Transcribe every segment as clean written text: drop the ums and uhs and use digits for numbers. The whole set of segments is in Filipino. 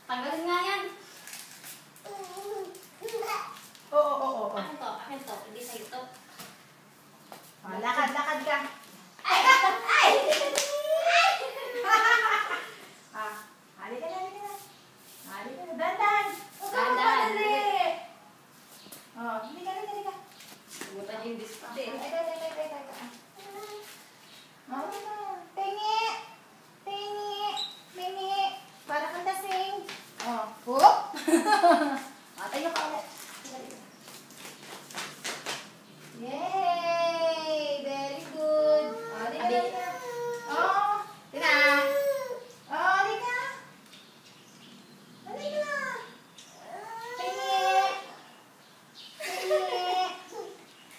Tanggalin nga yan. Oo. Akin to. Hindi sa'yo to. Lakad ka. Ay! Halika na. Dandan. Huwag ka Dandan. magpadali. Halika. Subutan yung dispa. Teka. Tingi. Para kang lasing. Hoop. Tayo ka ulit. Yay! Very good. Halika. Tina. Halika.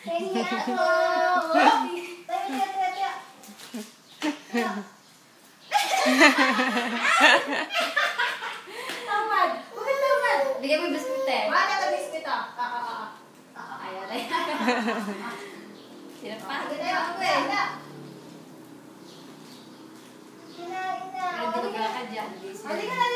Tingi ako. Tayo. Tamad. Bigyan mo yung biskuit eh. Wala ka biskuit Ayan. Sinapagod Tayo. ako eh. Ina. Pero di magkakad dyan. Halika na.